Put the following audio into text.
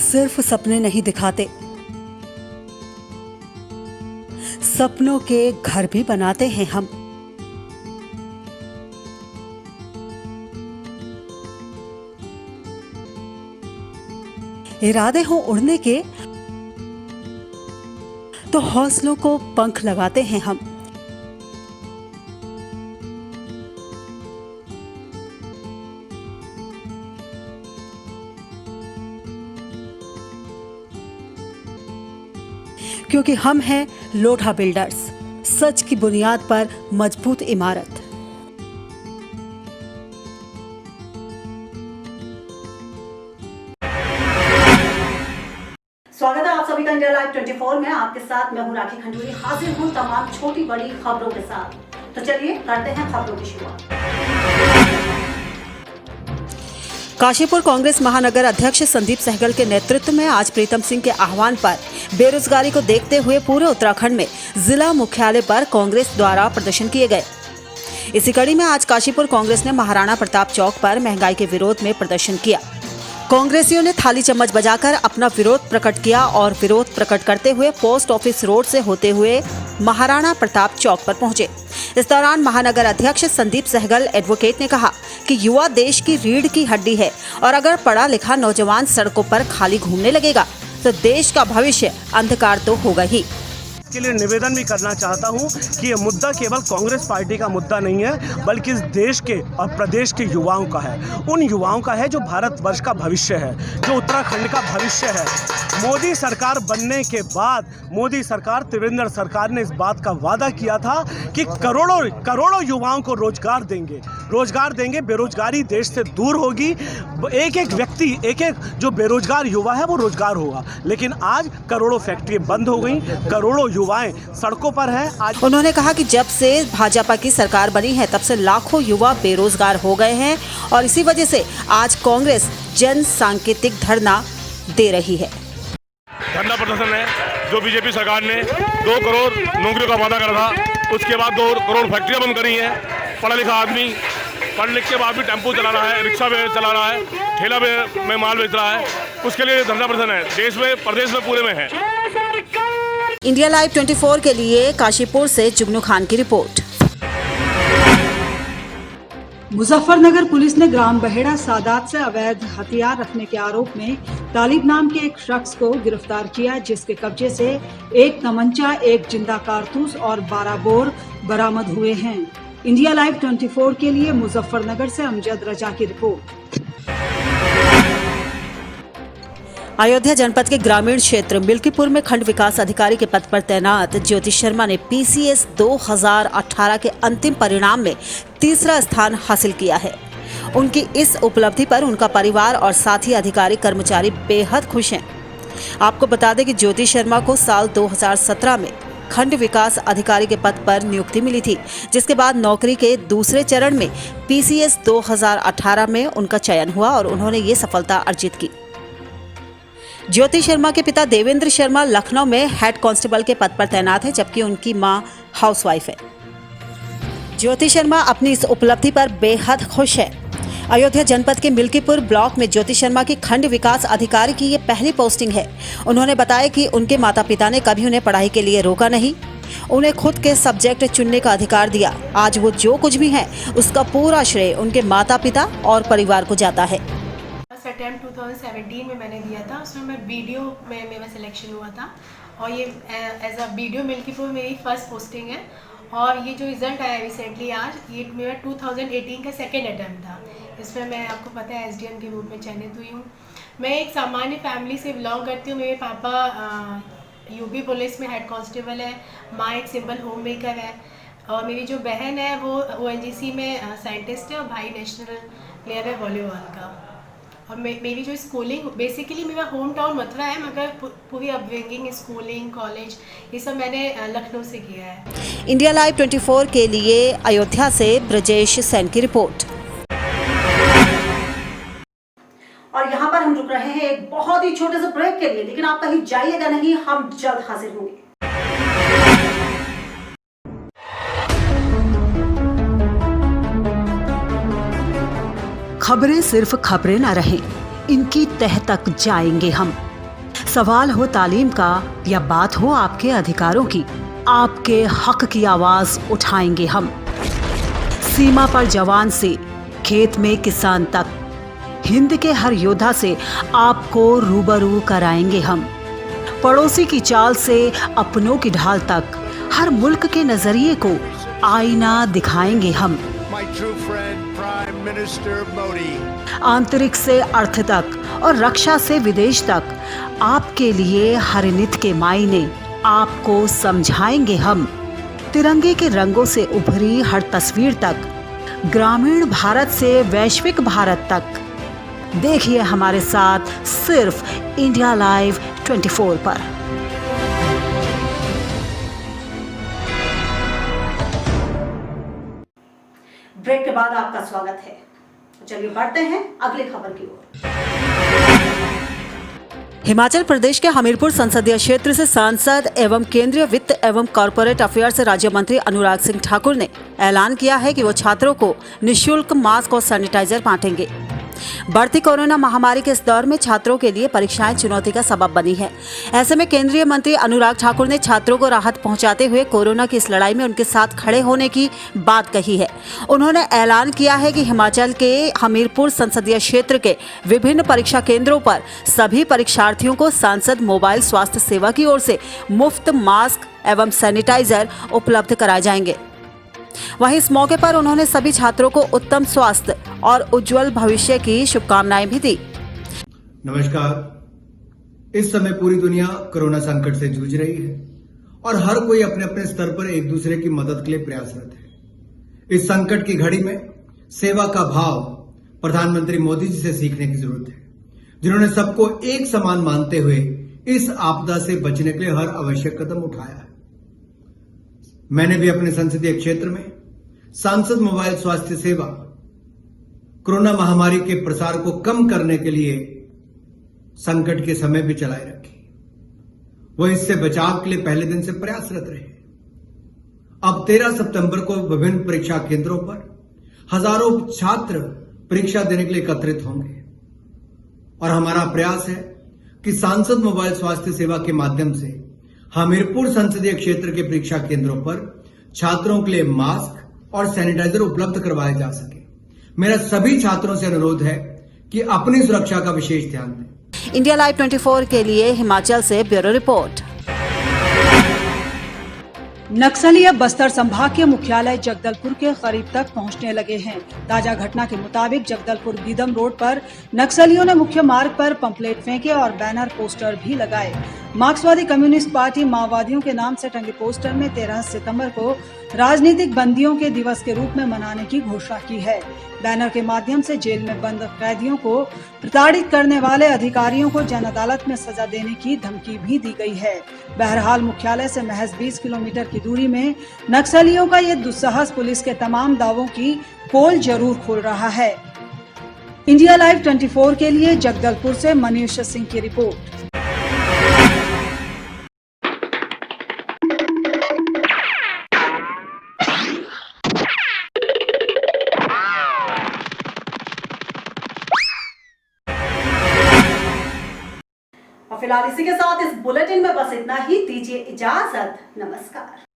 सिर्फ सपने नहीं दिखाते, सपनों के घर भी बनाते हैं हम। इरादे हो उड़ने के तो हौसलों को पंख लगाते हैं हम। क्योंकि हम हैं लोढ़ा बिल्डर्स, सच की बुनियाद पर मजबूत इमारत। स्वागत है आप सभी का इंडिया लाइव 24 में। आपके साथ मैं हूं राखी खंडूरी, हाजिर हूं तमाम छोटी बड़ी खबरों के साथ। तो चलिए करते हैं खबरों की शुरुआत। काशीपुर कांग्रेस महानगर अध्यक्ष संदीप सहगल के नेतृत्व में आज प्रीतम सिंह के आह्वान पर बेरोजगारी को देखते हुए पूरे उत्तराखंड में जिला मुख्यालय पर कांग्रेस द्वारा प्रदर्शन किए गए। इसी कड़ी में आज काशीपुर कांग्रेस ने महाराणा प्रताप चौक पर महंगाई के विरोध में प्रदर्शन किया। कांग्रेसियों ने थाली चम्मच बजाकर अपना विरोध प्रकट किया और विरोध प्रकट करते हुए पोस्ट ऑफिस रोड से होते हुए महाराणा प्रताप चौक पर पहुंचे। इस दौरान महानगर अध्यक्ष संदीप सहगल एडवोकेट ने कहा कि युवा देश की रीढ़ की हड्डी है और अगर पढ़ा लिखा नौजवान सड़कों पर खाली घूमने लगेगा तो देश का भविष्य अंधकार तो होगा ही। के लिए निवेदन भी करना चाहता हूं कि ये मुद्दा केवल कांग्रेस पार्टी का मुद्दा नहीं है, बल्कि इस देश के और प्रदेश के युवाओं का है। उन युवाओं का है जो भारतवर्ष का भविष्य है, जो उत्तराखंड का भविष्य है। मोदी सरकार बनने के बाद मोदी सरकार, त्रिवेंद्र सरकार ने इस बात का वादा किया था कि करोड़ों युवाओं को रोजगार देंगे, बेरोजगारी देश से दूर होगी। एक एक व्यक्ति, एक एक जो बेरोजगार युवा है वो रोजगार होगा। लेकिन आज करोड़ों फैक्ट्री बंद हो गई, करोड़ों युवाएं सड़कों पर हैं। आज उन्होंने कहा कि जब से भाजपा की सरकार बनी है तब से लाखों युवा बेरोजगार हो गए हैं और इसी वजह से आज कांग्रेस जन सांकेतिक धरना दे रही है। धरना प्रदर्शन है जो बीजेपी सरकार ने 2 करोड़ नौकरियों का वादा करा था, उसके बाद 2 करोड़ फैक्ट्रियां बंद करी हैं। पढ़ा लिखा आदमी पढ़ लिख के बाद भी टेम्पो चला रहा है, रिक्शा में चला रहा है, ठेला में माल बेच रहा है। उसके लिए धरना प्रदर्शन है, देश में, प्रदेश में, पूरे में है। इंडिया लाइव 24 के लिए काशीपुर से जुगनू खान की रिपोर्ट। मुजफ्फरनगर पुलिस ने ग्राम बहेड़ा सादात से अवैध हथियार रखने के आरोप में तालिब नाम के एक शख्स को गिरफ्तार किया, जिसके कब्जे से 1 तमंचा, 1 जिंदा कारतूस और 12 बोर बरामद हुए हैं। इंडिया लाइव 24 के लिए मुजफ्फरनगर से अमजद रजा की रिपोर्ट। अयोध्या जनपद के ग्रामीण क्षेत्र मिल्कीपुर में खंड विकास अधिकारी के पद पर तैनात ज्योति शर्मा ने PCS 2018 के अंतिम परिणाम में 3रा स्थान हासिल किया है। उनकी इस उपलब्धि पर उनका परिवार और साथी अधिकारी कर्मचारी बेहद खुश हैं। आपको बता दें कि ज्योति शर्मा को साल 2017 में खंड विकास अधिकारी के पद पर नियुक्ति मिली थी, जिसके बाद नौकरी के दूसरे चरण में PCS 2018 में उनका चयन हुआ और उन्होंने ये सफलता अर्जित की। ज्योति शर्मा के पिता देवेंद्र शर्मा लखनऊ में हेड कांस्टेबल के पद पर तैनात है, जबकि उनकी मां हाउसवाइफ है। ज्योति शर्मा अपनी इस उपलब्धि पर बेहद खुश है। अयोध्या जनपद के मिल्कीपुर ब्लॉक में ज्योति शर्मा की खंड विकास अधिकारी की ये पहली पोस्टिंग है। उन्होंने बताया कि उनके माता पिता ने कभी उन्हें पढ़ाई के लिए रोका नहीं, उन्हें खुद के सब्जेक्ट चुनने का अधिकार दिया। आज वो जो कुछ भी है उसका पूरा श्रेय उनके माता पिता और परिवार को जाता है। अटेम्प्ट 2017 में मैंने दिया था, उसमें मैं वीडियो में मेरा सिलेक्शन हुआ था और ये एज अ वीडियो मिल्कीपुर मेरी फर्स्ट पोस्टिंग है। और ये जो रिज़ल्ट आया रिसेंटली आज, ये मेरा 2018 का सेकेंड अटैम्प्ट था। इसमें मैं, आपको पता है, SDM के रूप में चयनित हुई हूँ। मैं एक सामान्य फैमिली से बिलोंग करती हूँ। मेरे पापा UP पुलिस में हेड कांस्टेबल है, माँ एक सिंपल होम मेकर है और मेरी जो बहन है वो ONGC में साइंटिस्ट है और भाई नेशनल प्लेयर है वॉलीबॉल का। और मेरी जो स्कूलिंग बेसिकली मेरा होम टाउन मथुरा है, मगर पूरी अपब्रिंगिंग, स्कूलिंग, कॉलेज ये सब मैंने लखनऊ से किया है। इंडिया लाइव 24 के लिए अयोध्या से ब्रजेश सेन की रिपोर्ट। और यहाँ पर हम रुक रहे हैं एक बहुत ही छोटे से ब्रेक के लिए, लेकिन आप कहीं जाइएगा नहीं, हम जल्द हाजिर होंगे। खबरें सिर्फ खबरें न रहें, इनकी तह तक जाएंगे हम। सवाल हो तालीम का या बात हो आपके अधिकारों की, आपके हक की आवाज उठाएंगे हम। सीमा पर जवान से खेत में किसान तक, हिंद के हर योद्धा से आपको रूबरू कराएंगे हम। पड़ोसी की चाल से अपनों की ढाल तक, हर मुल्क के नजरिए को आईना दिखाएंगे हम। My true friend, Prime Minister Modi. आंतरिक से अर्थ तक और रक्षा से विदेश तक, आपके लिए हर नित के मायने आपको समझाएंगे हम। तिरंगे के रंगों से उभरी हर तस्वीर तक, ग्रामीण भारत से वैश्विक भारत तक, देखिए हमारे साथ सिर्फ इंडिया लाइव 24 पर। ब्रेक के बाद आपका स्वागत है। चलिए बढ़ते हैं अगली खबर की ओर। हिमाचल प्रदेश के हमीरपुर संसदीय क्षेत्र से सांसद एवं केंद्रीय वित्त एवं कॉरपोरेट अफेयर्स राज्य मंत्री अनुराग सिंह ठाकुर ने ऐलान किया है कि वो छात्रों को निःशुल्क मास्क और सैनिटाइजर बांटेंगे। बढ़ती कोरोना महामारी के इस दौर में छात्रों के लिए परीक्षाएं चुनौती का सबब बनी है। ऐसे में केंद्रीय मंत्री अनुराग ठाकुर ने छात्रों को राहत पहुंचाते हुए कोरोना की इस लड़ाई में उनके साथ खड़े होने की बात कही है। उन्होंने ऐलान किया है कि हिमाचल के हमीरपुर संसदीय क्षेत्र के विभिन्न परीक्षा केंद्रों पर सभी परीक्षार्थियों को सांसद मोबाइल स्वास्थ्य सेवा की ओर से मुफ्त मास्क एवं सैनिटाइजर उपलब्ध कराए जाएंगे। वहीं इस मौके पर उन्होंने सभी छात्रों को उत्तम स्वास्थ्य और उज्जवल भविष्य की शुभकामनाएं भी दी। नमस्कार। इस समय पूरी दुनिया कोरोना संकट से जूझ रही है और हर कोई अपने अपने स्तर पर एक दूसरे की मदद के लिए प्रयासरत है। इस संकट की घड़ी में सेवा का भाव प्रधानमंत्री मोदी जी से सीखने की जरूरत है, जिन्होंने सबको एक समान मानते हुए इस आपदा से बचने के लिए हर आवश्यक कदम उठाया है। मैंने भी अपने संसदीय क्षेत्र में सांसद मोबाइल स्वास्थ्य सेवा कोरोना महामारी के प्रसार को कम करने के लिए संकट के समय भी चलाए रखी। वह इससे बचाव के लिए पहले दिन से प्रयासरत रहे। अब 13 सितंबर को विभिन्न परीक्षा केंद्रों पर हजारों छात्र परीक्षा देने के लिए एकत्रित होंगे और हमारा प्रयास है कि सांसद मोबाइल स्वास्थ्य सेवा के माध्यम से हमीरपुर संसदीय क्षेत्र के परीक्षा केंद्रों पर छात्रों के लिए मास्क और सैनिटाइजर उपलब्ध करवाए जा सके। मेरा सभी छात्रों से अनुरोध है कि अपनी सुरक्षा का विशेष ध्यान दें। इंडिया लाइव 24 के लिए हिमाचल से ब्यूरो रिपोर्ट। नक्सली अब बस्तर संभाग के मुख्यालय जगदलपुर के करीब तक पहुंचने लगे हैं। ताजा घटना के मुताबिक जगदलपुर बीदम रोड पर नक्सलियों ने मुख्य मार्ग पर पंपलेट फेंके और बैनर पोस्टर भी लगाए। मार्क्सवादी कम्युनिस्ट पार्टी माओवादियों के नाम से टंगे पोस्टर में 13 सितंबर को राजनीतिक बंदियों के दिवस के रूप में मनाने की घोषणा की है। बैनर के माध्यम से जेल में बंद कैदियों को प्रताड़ित करने वाले अधिकारियों को जन अदालत में सजा देने की धमकी भी दी गई है। बहरहाल मुख्यालय से महज 20 किलोमीटर की दूरी में नक्सलियों का ये दुस्साहस पुलिस के तमाम दावों की पोल जरूर खोल रहा है। इंडिया लाइव 24 के लिए जगदलपुर से मनीष सिंह की रिपोर्ट। फिलहाल इसी के साथ इस बुलेटिन में बस इतना ही। दीजिए इजाजत। नमस्कार।